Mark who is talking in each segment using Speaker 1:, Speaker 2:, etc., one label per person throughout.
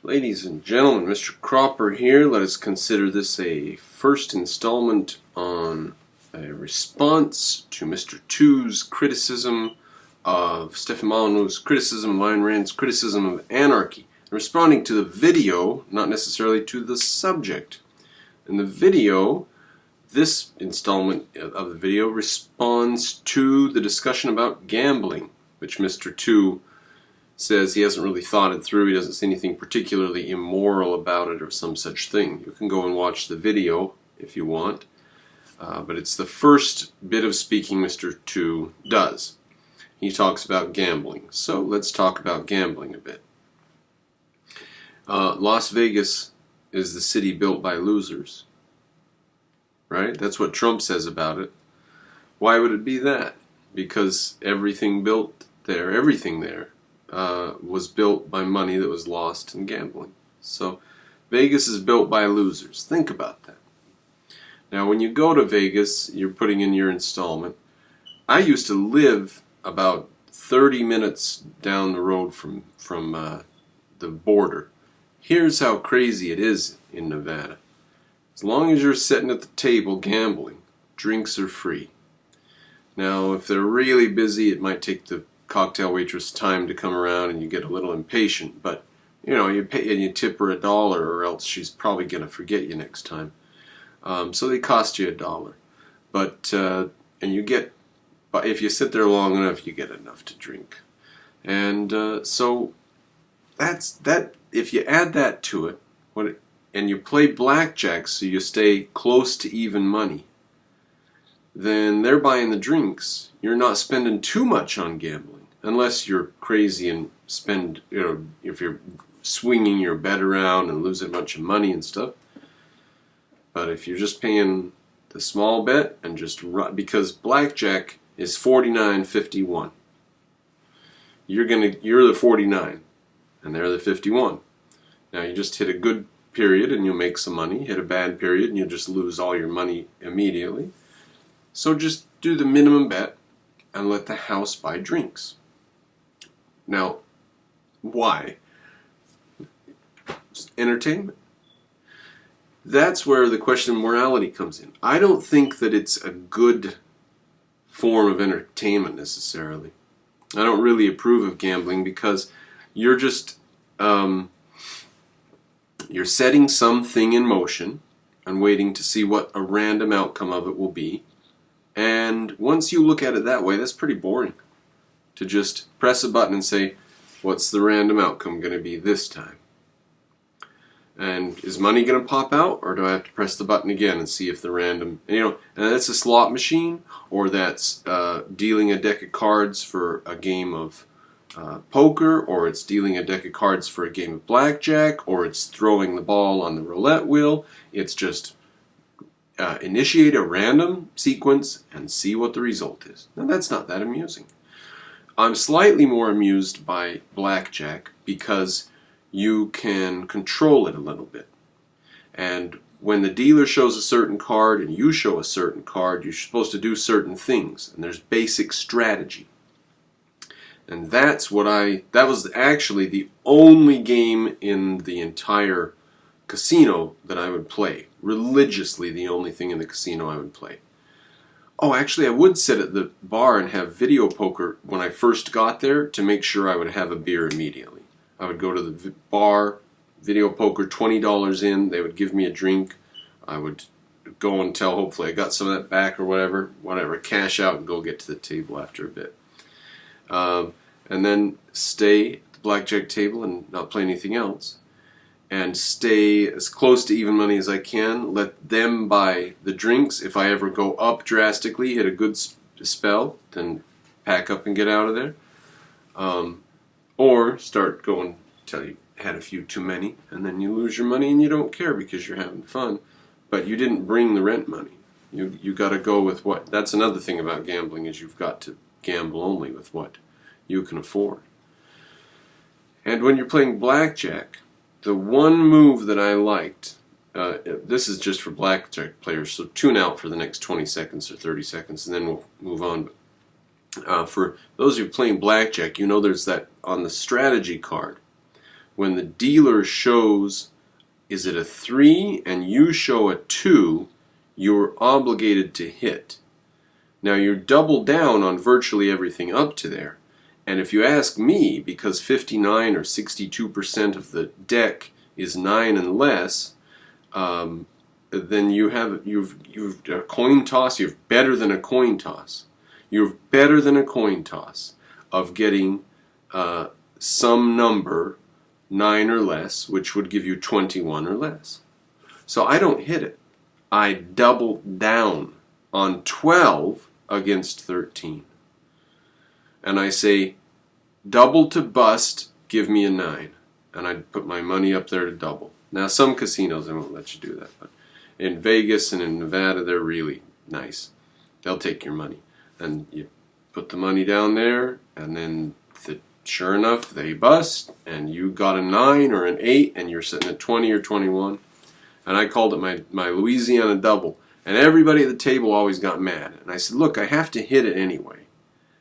Speaker 1: Ladies and gentlemen, Mr. Cropper here. Let us consider this a first installment on a response to Mr. 2's criticism of Stefano's criticism, Ayn Rand's criticism of anarchy. Responding to the video, not necessarily to the subject. In the video, this installment of the video responds to the discussion about gambling, which Mr. 2 says he hasn't really thought it through. He doesn't see anything particularly immoral about it or some such thing. You can go and watch the video if you want. But it's the first bit of speaking Mr. 2 does. He talks about gambling. So let's talk about gambling a bit. Las Vegas is the city built by losers. Right? That's what Trump says about it. Why would it be that? Because everything there, was built by money that was lost in gambling. So Vegas is built by losers. Think about that. Now when you go to Vegas, you're putting in your installment. I used to live about 30 minutes down the road from the border. Here's how crazy it is in Nevada. As long as you're sitting at the table gambling, drinks are free. Now if they're really busy, it might take the cocktail waitress time to come around and you get a little impatient, but you pay and you tip her $1 or else she's probably going to forget you next time. So they cost you $1, but if you sit there long enough, you get enough to drink, and so that's that. If you add that to it, and you play blackjack, so you stay close to even money, then they're buying the drinks. You're not spending too much on gambling. Unless you're crazy and spend, if you're swinging your bet around and losing a bunch of money and stuff. But if you're just paying the small bet and just run, because blackjack is $49.51. You're the 49 and they're the 51. Now you just hit a good period and you'll make some money. Hit a bad period and you'll just lose all your money immediately. So just do the minimum bet and let the house buy drinks. Now, why? Entertainment. That's where the question of morality comes in. I don't think that it's a good form of entertainment necessarily. I don't really approve of gambling because you're just you're setting something in motion and waiting to see what a random outcome of it will be. And once you look at it that way, that's pretty boring. To just press a button and say, what's the random outcome going to be this time? And is money going to pop out, or do I have to press the button again and see if the random, and that's a slot machine, or that's dealing a deck of cards for a game of poker, or it's dealing a deck of cards for a game of blackjack, or it's throwing the ball on the roulette wheel. It's just initiate a random sequence and see what the result is. Now that's not that amusing. I'm slightly more amused by blackjack because you can control it a little bit. And when the dealer shows a certain card and you show a certain card, you're supposed to do certain things. And there's basic strategy. And that was actually the only game in the entire casino that I would play. Religiously, the only thing in the casino I would play. Oh, actually, I would sit at the bar and have video poker when I first got there to make sure I would have a beer immediately. I would go to the bar, video poker, $20 in, they would give me a drink. I would go until hopefully I got some of that back or whatever, cash out and go get to the table after a bit. And then stay at the blackjack table and not play anything else. And stay as close to even money as I can. Let them buy the drinks. If I ever go up drastically, hit a good spell, then pack up and get out of there. Or start going till you had a few too many, and then you lose your money and you don't care because you're having fun. But you didn't bring the rent money. You got to go with what. That's another thing about gambling is you've got to gamble only with what you can afford. And when you're playing blackjack, the one move that I liked, this is just for blackjack players, so tune out for the next 20 seconds or 30 seconds, and then we'll move on. For those of you playing blackjack, there's that on the strategy card. when the dealer shows, is it a 3 and you show a 2, you're obligated to hit. Now you're double down on virtually everything up to there. And if you ask me, because 59 or 62% of the deck is 9 and less, then you've a coin toss. You're better than a coin toss. You're better than a coin toss of getting some number 9 or less, which would give you 21 or less. So I don't hit it. I double down on 12 against 13. And I say, double to bust, give me a 9. And I put my money up there to double. Now some casinos, they won't let you do that. But in Vegas and in Nevada, they're really nice. They'll take your money. And you put the money down there, and then sure enough, they bust, and you got a 9 or an 8, and you're sitting at 20 or 21. And I called it my Louisiana double. And everybody at the table always got mad. And I said, look, I have to hit it anyway.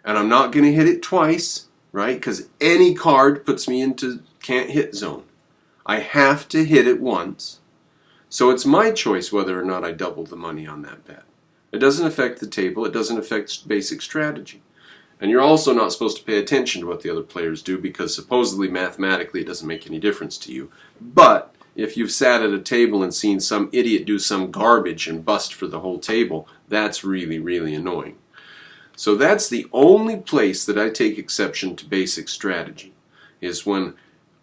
Speaker 1: And I'm not going to hit it twice, right? Because any card puts me into can't hit zone. I have to hit it once. So it's my choice whether or not I double the money on that bet. It doesn't affect the table. It doesn't affect basic strategy. And you're also not supposed to pay attention to what the other players do because supposedly mathematically it doesn't make any difference to you. But if you've sat at a table and seen some idiot do some garbage and bust for the whole table, that's really, really annoying. So that's the only place that I take exception to basic strategy, is when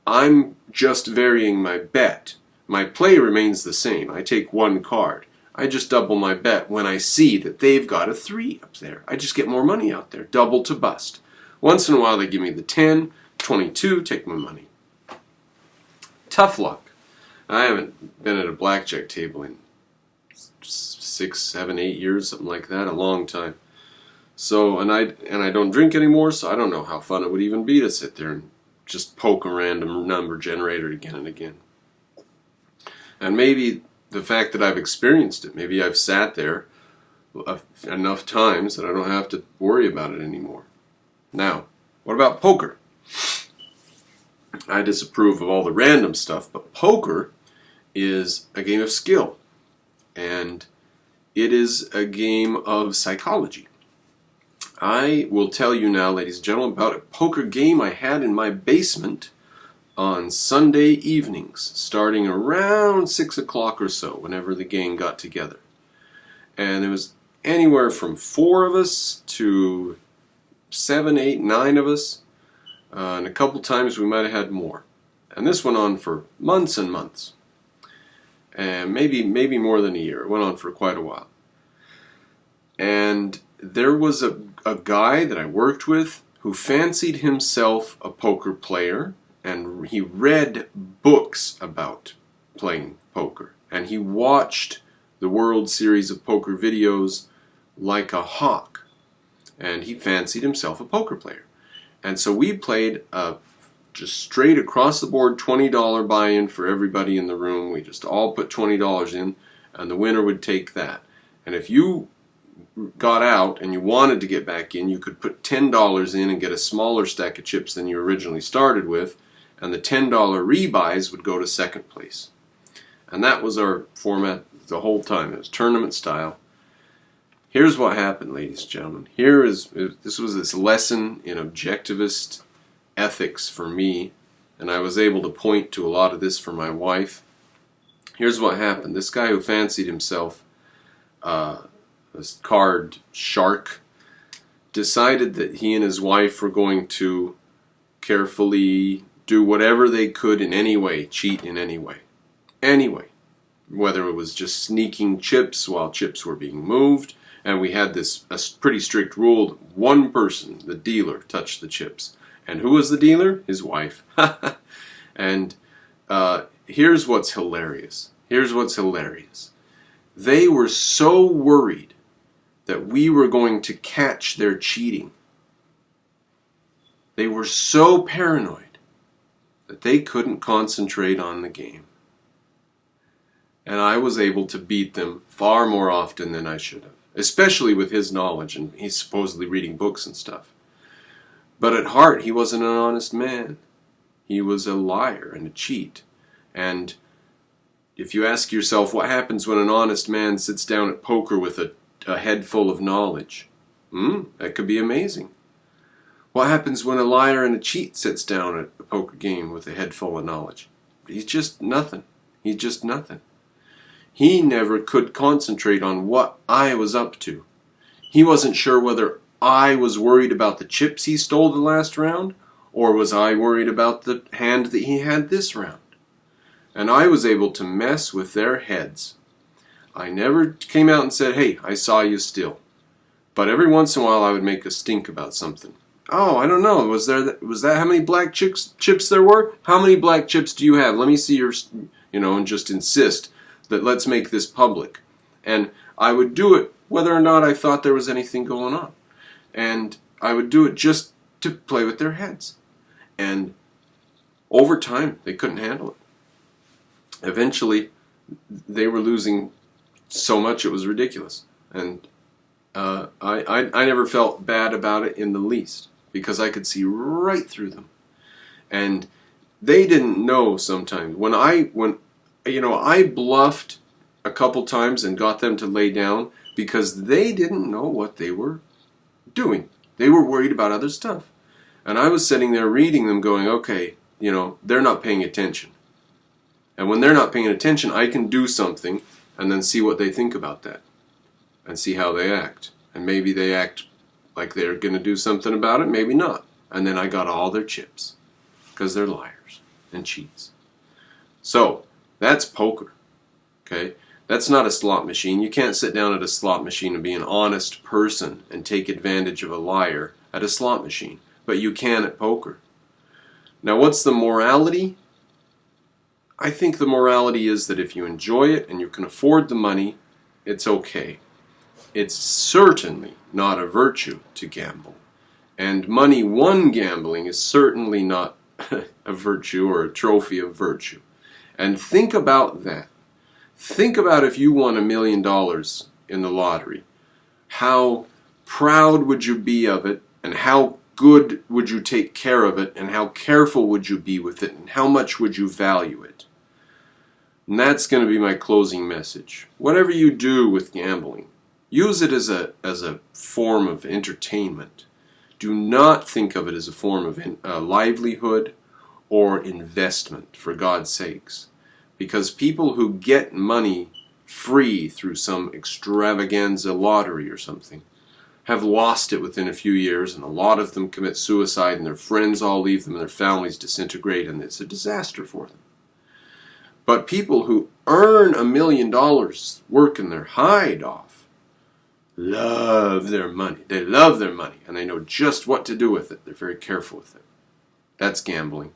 Speaker 1: I'm just varying my bet. My play remains the same. I take one card. I just double my bet when I see that they've got a 3 up there. I just get more money out there, double to bust. Once in a while they give me the 10, 22, take my money. Tough luck. I haven't been at a blackjack table in 6, 7, 8 years, something like that, a long time. So, and I don't drink anymore, so I don't know how fun it would even be to sit there and just poke a random number generator again and again. And maybe the fact that I've experienced it, maybe I've sat there enough times that I don't have to worry about it anymore. Now, what about poker? I disapprove of all the random stuff, but poker is a game of skill, and it is a game of psychology. I will tell you now, ladies and gentlemen, about a poker game I had in my basement on Sunday evenings, starting around 6 o'clock or so, whenever the gang got together. And it was anywhere from 4 of us to 7, 8, 9 of us, and a couple times we might have had more. And this went on for months and months, and maybe more than a year. It went on for quite a while. And there was a guy that I worked with who fancied himself a poker player, and he read books about playing poker, and he watched the World Series of Poker videos like a hawk, and he fancied himself a poker player. And so we played just straight across the board $20 buy-in for everybody in the room. We just all put $20 in, and the winner would take that. And if you got out and you wanted to get back in, you could put $10 in and get a smaller stack of chips than you originally started with, and the $10 rebuys would go to second place. And that was our format the whole time. It was tournament style. Here's what happened, ladies and gentlemen. This was this lesson in objectivist ethics for me, and I was able to point to a lot of this for my wife. Here's what happened. This guy who fancied himself this card shark decided that he and his wife were going to carefully do whatever they could in any way, cheat in any way. Anyway, whether it was just sneaking chips while chips were being moved, and we had a pretty strict rule that one person, the dealer, touched the chips. And who was the dealer? His wife. And here's what's hilarious. Here's what's hilarious. They were so worried that we were going to catch their cheating. They were so paranoid that they couldn't concentrate on the game. And I was able to beat them far more often than I should have, especially with his knowledge, and he's supposedly reading books and stuff. But at heart, he wasn't an honest man. He was a liar and a cheat. And if you ask yourself what happens when an honest man sits down at poker with a head full of knowledge, that could be amazing. What happens when a liar and a cheat sits down at a poker game with a head full of knowledge? He's just nothing. He's just nothing. He never could concentrate on what I was up to. He wasn't sure whether I was worried about the chips he stole the last round, or was I worried about the hand that he had this round. And I was able to mess with their heads. I never came out and said, hey, I saw you steal. But every once in a while I would make a stink about something. Oh, I don't know. Was that how many black chips there were? How many black chips do you have? Let me see your, and just insist that let's make this public. And I would do it whether or not I thought there was anything going on. And I would do it just to play with their heads. And over time, they couldn't handle it. Eventually, they were losing so much it was ridiculous. And I never felt bad about it in the least, because I could see right through them. And they didn't know sometimes. When I bluffed a couple times and got them to lay down because they didn't know what they were doing. They were worried about other stuff. And I was sitting there reading them going, okay, they're not paying attention. And when they're not paying attention, I can do something and then see what they think about that. And see how they act. And maybe they act like they're going to do something about it, maybe not. And then I got all their chips. Because they're liars and cheats. So, that's poker. Okay? That's not a slot machine. You can't sit down at a slot machine and be an honest person and take advantage of a liar at a slot machine. But you can at poker. Now, what's the morality? I think the morality is that if you enjoy it and you can afford the money, it's okay. It's certainly not a virtue to gamble. And money won gambling is certainly not a virtue or a trophy of virtue. And think about that. Think about if you won $1 million in the lottery. How proud would you be of it, and how good would you take care of it, and how careful would you be with it, and how much would you value it? And that's going to be my closing message. Whatever you do with gambling, use it as a form of entertainment. Do not think of it as a form of livelihood or investment, for God's sakes. Because people who get money free through some extravaganza lottery or something have lost it within a few years, and a lot of them commit suicide, and their friends all leave them, and their families disintegrate, and it's a disaster for them. But people who earn $1 million working their hide off love their money. They love their money, and they know just what to do with it. They're very careful with it. That's gambling.